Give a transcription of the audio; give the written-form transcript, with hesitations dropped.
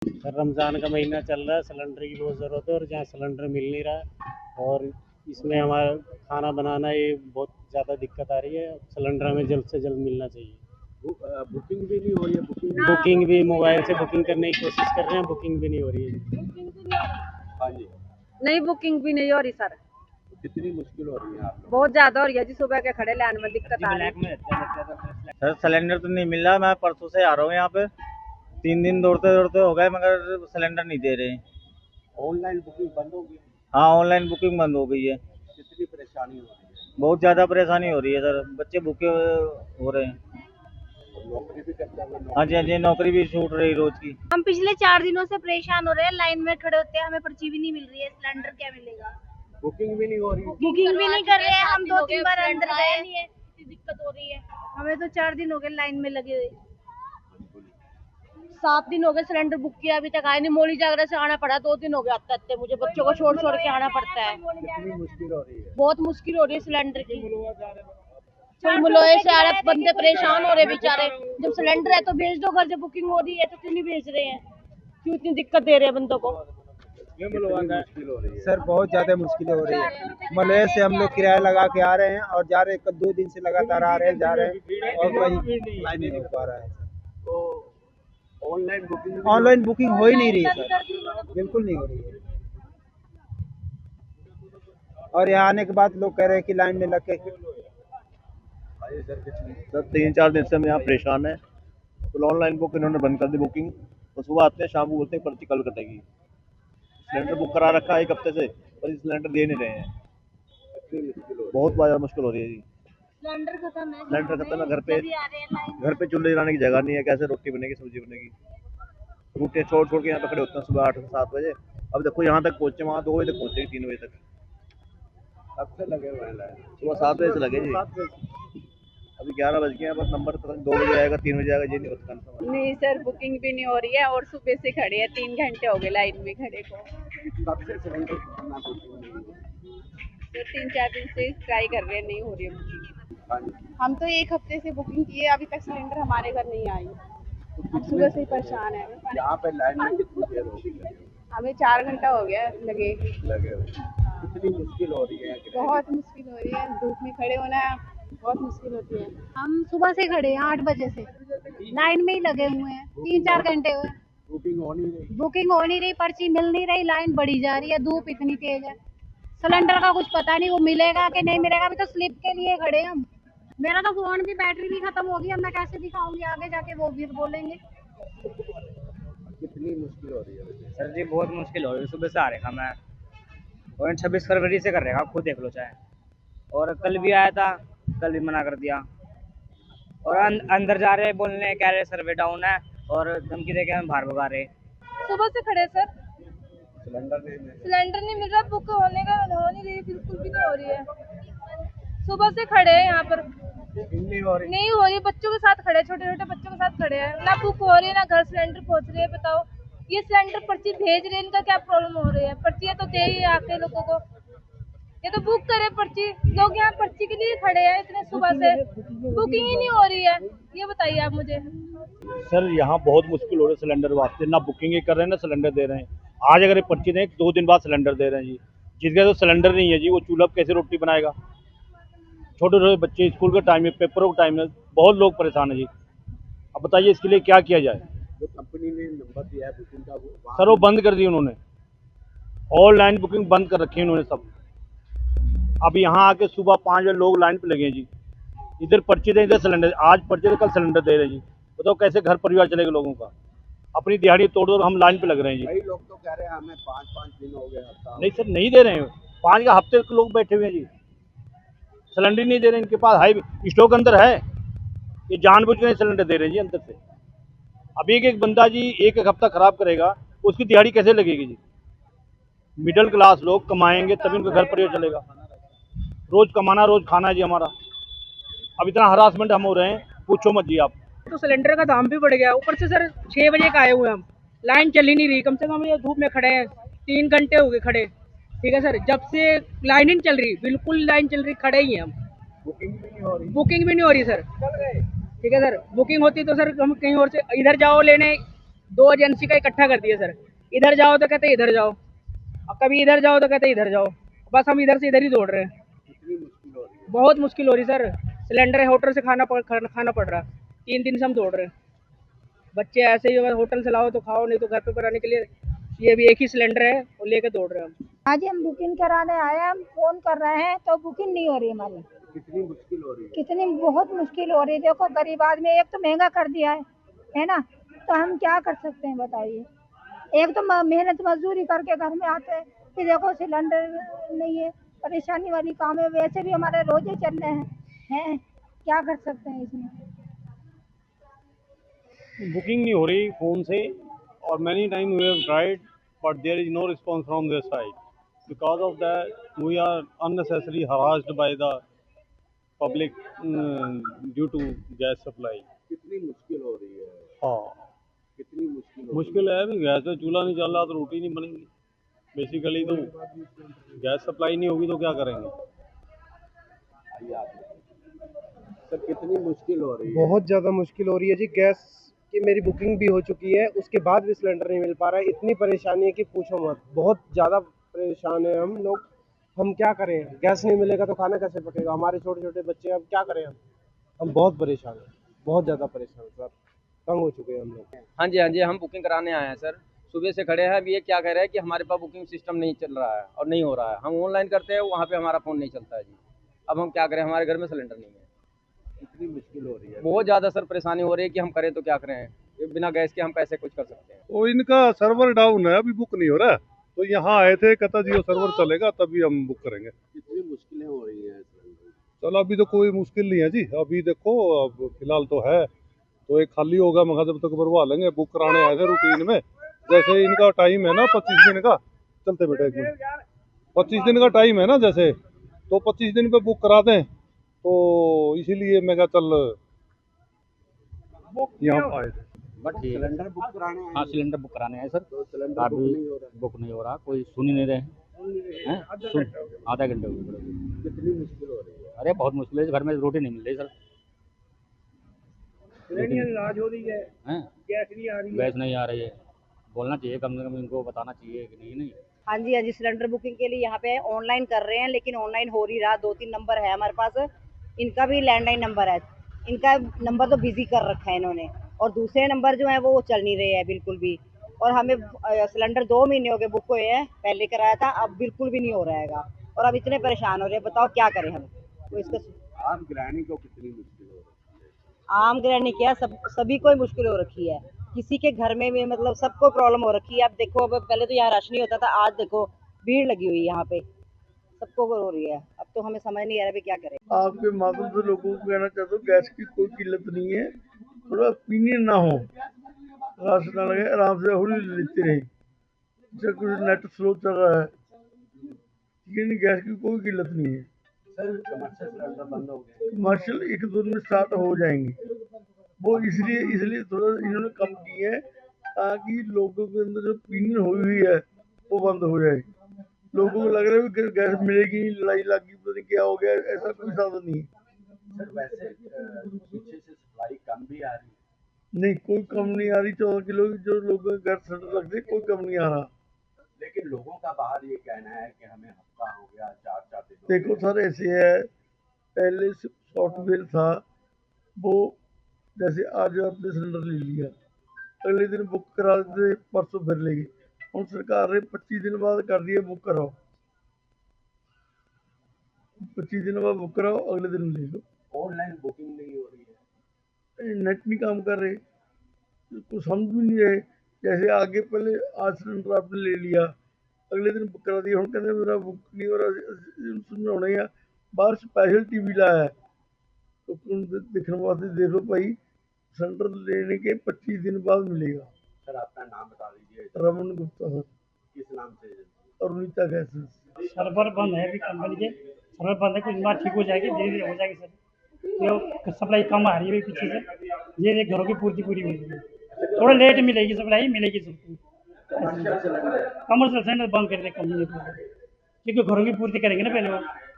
Sir Ramzan का महीना चल रहा है, सिलेंडर की बहुत ज़रूरत है और जहाँ सिलेंडर मिल नहीं रहा है और इसमें हमारा खाना बनाना ये बहुत ज़्यादा दिक्कत आ रही है। सिलेंडर हमें जल्द से जल्द मिलना चाहिए। बुकिंग भी नहीं हो रही है। बुकिंग भी मोबाइल से बुकिंग करने की कोशिश कर रहे हैं, बुकिंग भी नहीं हो रही है। हाँ जी। नहीं, बुकिंग भी नहीं हो रही सर। कितनी मुश्किल हो रही है आप लोग? बहुत ज्यादा हो रही है जी, सुबह के खड़े लाइन में दिक्कत आ रही है। सर सिलेंडर तो नहीं मिल रहा। मैं परसों से आ रहा हूँ यहाँ पे, 3 दिन दौड़ते दौड़ते हो गए मगर सिलेंडर नहीं दे रहे। ऑनलाइन बुकिंग बंद हो गई। हाँ, ऑनलाइन बुकिंग बंद हो गई है। कितनी परेशानी हो रही है? बहुत ज़्यादा परेशानी हो रही है सर, बच्चे भूखे हो रहे हैं। नौकरी भी करते हैं। हाँ जी, हाँ जी, नौकरी भी छूट रही रोज की। हम पिछले 4 दिनों से परेशान हो रहे हैं, लाइन में खड़े होते हैं, हमें पर्ची भी नहीं मिल रही है। सिलेंडर क्या मिलेगा? बुकिंग भी नहीं हो रही। बुकिंग भी नहीं कर रहे हैं, हम 2-3 बार अंदर गए, इतनी दिक्कत हो रही है। हमें तो 4 दिन हो गए लाइन में लगे हुए। 7 दिन हो गए सिलेंडर बुक किया, अभी तक आया नहीं। मोली जागरण से आना पड़ा, 2 दिन हो गए आते आते। मुझे बच्चों को छोड़ छोड़ के आना पड़ता है। कितनी मुश्किल हो रही है? बहुत मुश्किल हो रही है सिलेंडर की। मुलोए से आ रहे बंदे परेशान हो रहे बेचारे। जब सिलेंडर है तो भेज दो घर, जब बुकिंग हो रही है तो क्यों नहीं भेज रहे हैं? क्यों इतनी दिक्कत दे रहे हैं बंदों को? कितनी मुश्किल हो रही है? सर बहुत ज़्यादा मुश्किल हो रही है। मलय से हम लोग किराया लगा के आ रहे हैं और जा रहे हैं, 2 दिन से लगातार आ रहे हैं जा रहे हैं और कहीं लाइन नहीं हो पा रहा है। तो ऑनलाइन बुकिंग हो ही नहीं रही है सर, बिल्कुल नहीं हो रही है। और यहाँ आने के बाद लोग कह रहे हैं कि लाइन में लग के सर 3-4 दिन से हम यहाँ परेशान हैं। तो ऑनलाइन बुक इन्होंने बंद कर दी बुकिंग। तो सुबह आते हैं, शाम को बोलते हैं पर्ची कल कटेगी। सिलेंडर बुक करा रखा है 1 हफ्ते से, पर सिलेंडर दे नहीं रहे हैं। बहुत ज़्यादा मुश्किल हो रही है जी। सिलेंडर खत्म है, सिलेंडर खत्म है, सभी आ रहे हैं लाइन घर पे चूल्हे जलाने की जगह नहीं है। कैसे रोटी बनेगी, सब्जी बनेगी? रोटियाँ छोड़ छोड़ के यहाँ पे खड़े होते हैं सुबह 8 से 7 बजे। अब देखो यहाँ तक पहुँचे, वहाँ 2 बजे तक पहुँचेगी, 3 बजे तक। कब से लगे हुए हैं लाइन? सुबह 7 बजे से लगे जी। अभी 11 बज गए हैं, बस नंबर पता नहीं 2 बजे आएगा, 3 बजे आएगा, ये नहीं होता कंफर्म। नहीं सर, बुकिंग भी नहीं हो रही है और सुबह से खड़े हैं, 3 घंटे हो गए लाइन में खड़े को। कब से सिलेंडर कितना बुकिंग नहीं हुई? तो 3-4 दिन से ट्राई कर रहे हैं, नहीं हो रही है बुकिंग। हाँ जी। हम तो 1 हफ्ते से बुकिंग किए, अभी तक सिलेंडर हमारे घर नहीं आई। हम सुबह से ही परेशान है। यहाँ पे लाइन में कितनी देर हो गई हमें 4 घंटा हो गया लगे। लगे हुए? कितनी मुश्किल हो रही है? बहुत मुश्किल हो रही है, धूप में खड़े होना बहुत मुश्किल होती है। हम सुबह से खड़े हैं 8 बजे से, लाइन में ही लगे हुए हैं। 3-4 घंटे हुए, बुकिंग हो नहीं रही। बुकिंग हो नहीं रही, पर्ची मिल नहीं रही, लाइन बढ़ी जा रही है। धूप इतनी तेज है, सिलेंडर का कुछ पता नहीं वो मिलेगा कि नहीं मिलेगा। अभी तो स्लिप के लिए खड़े हैं हम। मेरा तो फोन की बैटरी भी खत्म होगी, अब मैं कैसे दिखाऊंगी आगे जाके, वो भी बोलेंगे। कितनी मुश्किल हो रही है वैसे? सर जी बहुत मुश्किल हो रही है, सुबह से आ रहा मैं और 26 फरवरी से कर रहेगा, खुद देख लो चाहे। और कल भी आया था, कल भी मना कर दिया। और अंदर जा रहे बोलने, कह रहे सर्वे डाउन है और धमकी दे के हमें बाहर भगा रहे। सुबह से खड़े सर, सिलेंडर नहीं मिल सिलेंडर नहीं मिल रहा, बुक होने का हो नहीं रही, बिल्कुल भी नहीं हो रही है। सुबह से खड़े हैं यहाँ पर, बुकिंग नहीं हो रही। नहीं हो रही। बच्चों के साथ खड़े, छोटे छोटे बच्चों के साथ खड़े हैं, ना बुक हो रही है ना घर सिलेंडर पहुँच रही है। बताओ, ये सिलेंडर पर्ची भेज रहे हैं, इनका क्या प्रॉब्लम हो रही है? पर्चियाँ तो दे ही आके लोगों को, ये तो बुक करे पर्ची। लोग यहाँ पर्ची के लिए खड़े हैं इतने सुबह से, बुकिंग ही नहीं हो रही है। ये बताइए आप मुझे। सर यहाँ बहुत मुश्किल हो रही है सिलेंडर वास्ते, ना बुकिंग कर रहे हैं ना सिलेंडर दे रहे हैं। आज अगर ये पर्ची दें 2 दिन बाद सिलेंडर दे रहे हैं जी। जिसका तो सिलेंडर नहीं है जी, वो चूल्हा कैसे रोटी बनाएगा? छोटे छोटे बच्चे, स्कूल का टाइम है, पेपरों का टाइम है, बहुत लोग परेशान है जी। अब बताइए इसके लिए क्या किया जाए? जो कंपनी ने नंबर दिया है बुकिंग का, वो सर वो बंद कर दी उन्होंने, ऑनलाइन बुकिंग बंद कर रखी है उन्होंने सब। अब यहाँ आके सुबह 5 बजे लोग लाइन पे लगे हैं जी। इधर पर्ची दें, इधर सिलेंडर। आज पर्ची दे, कल सिलेंडर दे रहे हैं जी। बताओ कैसे घर परिवार चलेगा लोगों का? अपनी दिहाड़ी तोड़ दो, हम लाइन पे लग रहे हैं जी। कई लोग तो कह रहे हैं हमें 5-5 दिन हो गए हफ्ता। नहीं सर, नहीं दे रहे हैं। 5 का हफ्ते के लोग बैठे हुए हैं जी, सिलेंडर नहीं दे रहे हैं। इनके पास हाई स्टॉक अंदर है, ये जानबूझ के सिलेंडर दे रहे हैं जी अंदर से। अब एक बंदा जी एक हफ्ता खराब करेगा, उसकी दिहाड़ी कैसे लगेगी जी? मिडिल क्लास लोग कमाएंगे तभी उनका घर परिवार चलेगा। रोज कमाना रोज खाना है जी हमारा। अब इतना हरासमेंट हम हो रहे हैं, पूछो मत जी आप। तो सिलेंडर का दाम भी बढ़ गया, ऊपर से सर 6 बजे का आए हुए हम, लाइन चल ही नहीं रही। कम से कम ये धूप में खड़े हैं, 3 घंटे हो गए खड़े। ठीक है सर, जब से लाइन ही नहीं चल रही, बिल्कुल लाइन चल रही, खड़े ही हैं हम। बुकिंग भी नहीं हो रही। बुकिंग भी नहीं हो रही सर। ठीक है सर, बुकिंग होती तो सर हम कहीं और से इधर जाओ लेने, दो एजेंसी का इकट्ठा कर दिया सर। इधर जाओ तो कहते इधर जाओ, और कभी इधर जाओ तो कहते इधर जाओ। बस हम इधर से इधर ही दौड़ रहे हैं। कितनी मुश्किल हो रही है? बहुत मुश्किल हो रही सर। सिलेंडर होटल से खाना पड़ रहा। 3 दिन से हम दौड़ रहे हैं। बच्चे ऐसे ही अगर होटल से लाओ तो खाओ, नहीं तो घर पे बनाने के लिए ये भी एक ही सिलेंडर है, वो लेके दौड़ रहे हैं हम। आज हम बुकिंग कराने आए हैं, हम फोन कर रहे हैं तो बुकिंग नहीं हो रही हमारी। कितनी मुश्किल हो रही है? कितनी बहुत मुश्किल हो रही है। देखो गरीब आदमी, एक तो महंगा कर दिया है ना, तो हम क्या कर सकते हैं बताइए। एक तो मेहनत मजदूरी करके घर में आते हैं, फिर देखो सिलेंडर नहीं है, परेशानी वाली काम है। वैसे भी हमारे रोजे चल रहे हैं, क्या कर सकते हैं इसमें। बुकिंग नहीं हो रही फ़ोन से, और many time we have tried but there is no response from their side. Because of that we are unnecessary harassed by the public due to gas supply. कितनी मुश्किल हो रही है? हाँ, कितनी मुश्किल हो मुश्किल है भी, गैस पे चूल्हा नहीं चल रहा तो रोटी नहीं बनेगी। बेसिकली तो गैस सप्लाई नहीं होगी तो क्या करेंगे। रही है आपको? सर कितनी मुश्किल हो रही है? बहुत ज़्यादा मुश्किल हो रही है जी। गैस की मेरी बुकिंग भी हो चुकी है, उसके बाद भी सिलेंडर नहीं मिल पा रहा है। इतनी परेशानी है कि पूछो मत, बहुत ज़्यादा परेशान है हम लोग। हम क्या करें, गैस नहीं मिलेगा तो खाना कैसे पकेगा। हमारे छोटे छोटे बच्चे, अब क्या करें हम बहुत परेशान हैं, बहुत ज़्यादा परेशान सर, तंग हो चुके हैं हम लोग। हाँ जी, हम बुकिंग कराने आए हैं सर। सुबह से खड़े हैं। अब ये क्या कह रहे हैं कि हमारे पास बुकिंग सिस्टम नहीं चल रहा है और नहीं हो रहा है। हम ऑनलाइन करते हैं, वहाँ पे हमारा फ़ोन नहीं चलता है जी। अब हम क्या करें, हमारे घर में सिलेंडर नहीं है। कितनी मुश्किल हो रही है? बहुत ज़्यादा सर परेशानी हो रही है कि हम करें तो क्या करें। ये बिना गैस के हम कैसे कुछ कर सकते हैं। वो इनका सर्वर डाउन है, अभी बुक नहीं हो रहा है। तो यहाँ आए थे, कहता जियो सर्वर चलेगा तभी हम बुक करेंगे। कितनी मुश्किलें हो रही हैं? चलो अभी तो कोई मुश्किल नहीं है जी। अभी देखो, अब फिलहाल तो है, तो एक खाली होगा, मगर जब तक भरवा लेंगे। बुक कराने आए थे रूटीन में। जैसे इनका टाइम है ना 25 दिन का, चलते बेटा एक मिनट, 25 दिन का टाइम है ना, जैसे तो 25 दिन पे बुक करा दें, तो इसीलिए मैं कहा चल यहाँ आए थे। बट सिलेंडर बुक कराने आए हाँ, हैं? सिलेंडर बुक कराने आए सर। तो सिलेंडर बुक अभी नहीं हो रहा है। बुक नहीं हो रहा, कोई सुन ही नहीं रहे हैं। आधा घंटे हो गए। कितनी मुश्किल हो रही है? अरे बहुत मुश्किल है, घर में रोटी नहीं मिल रही सर। नाराज हो रही है, हैं? गैस नहीं आ रही है। गैस नहीं आ रही है, बोलना चाहिए कम से कम, इनको बताना चाहिए कि नहीं। हाँ जी, सिलेंडर बुकिंग के लिए यहाँ पे ऑनलाइन कर रहे हैं, लेकिन ऑनलाइन हो नहीं रहा। 2-3 नंबर है हमारे पास, इनका भी लैंडलाइन नंबर है। इनका नंबर तो बिजी कर रखा है इन्होंने, और दूसरे नंबर जो है वो चल नहीं रहे हैं बिल्कुल भी। और हमें सिलेंडर 2 महीने हो गए बुक हुए हैं, पहले कराया था, अब बिल्कुल भी नहीं हो रहेगा। और अब इतने परेशान हो रहे हैं, बताओ क्या करें हम। तो इसका आम गृहिणी को कितनी मुश्किल हो रही है? आम गृहिणी क्या, सभी को ही मुश्किल हो रखी है। किसी के घर में भी मतलब सबको प्रॉब्लम हो रखी है। अब देखो, अब पहले तो यहाँ रश नहीं होता था, आज देखो भीड़ लगी हुई है यहाँ पे, सबको हो रही है। अब तो हमें समझ नहीं आ रहा भी क्या करें। आपके माध्यम से लोगों को कहना चाहता हूँ, गैस की कोई किल्लत नहीं है। थोड़ा ओपिनियन ना हो, रास ना लगे, आराम से होली लेते रहे। जैसे कुछ नेट स्लो चल रहा है, लेकिन गैस की कोई किल्लत नहीं है। सर कमर्शियल सिलेंडर बंद हो गए। कमर्शियल 1-2 दिन में स्टार्ट हो जाएंगे। वो इसलिए थोड़ा इन्होंने कम की है, ताकि लोगों के अंदर जो ओपिनियन हुई है वो बंद हो जाए। लोगों को लग रहा है कि गैस मिलेगी, लड़ाई लगी, पता नहीं क्या हो गया। ऐसा कोई साधन नहीं है। सर वैसे पीछे से सप्लाई कम भी आ रही है? नहीं, कोई कम नहीं आ रही। 14 किलो की जो लोगों के घर सिलेंडर लगते, कोई कम नहीं आ रहा। लेकिन लोगों का बाहर ये कहना है कि हमें हफ्ता हो गया, 4-4 दिन। देखो सर, ऐसे है, पहले सॉफ्टवेयर था वो, जैसे आज आपने सिलेंडर ले लिया, अगले दिन बुक करा देते, परसों फिर लेगी। और सरकार ने 25 दिन बाद कर दिया बुक कराओ, 25 दिन बाद बुक कराओ, अगले दिन ले लो। ऑनलाइन बुकिंग नहीं हो रही है, नेट नहीं काम कर रहे, कुछ समझ भी नहीं रहे। जैसे आगे पहले आज सिलेंडर आपने ले लिया, अगले दिन बुक करा दिया, हम कहते मेरा बुक नहीं हो रहा, समझाना ही है। बाहर स्पेशल टीवी लाया है, तो देखने वास्ते देखो भाई, सिलेंडर लेने के 25 दिन बाद मिलेगा। सर अपना नाम बता दीजिए। रमन गुप्ता सर। किस नाम से? अरुणिता गैस। सर्वर बंद है अभी कंपनी के, सर्वर बंद है, कुछ बार ठीक हो जाएगी, धीरे धीरे हो जाएगी सर। ये सप्लाई कम आ रही है पीछे से, ये घरों की पूर्ति पूरी हो रही है। थोड़ा लेट मिलेगी सप्लाई, मिलेगी सबको। कमर्शियल सिलेंडर बंद कर दे कंपनी, क्योंकि घरों की पूर्ति करेंगे ना पहले वो।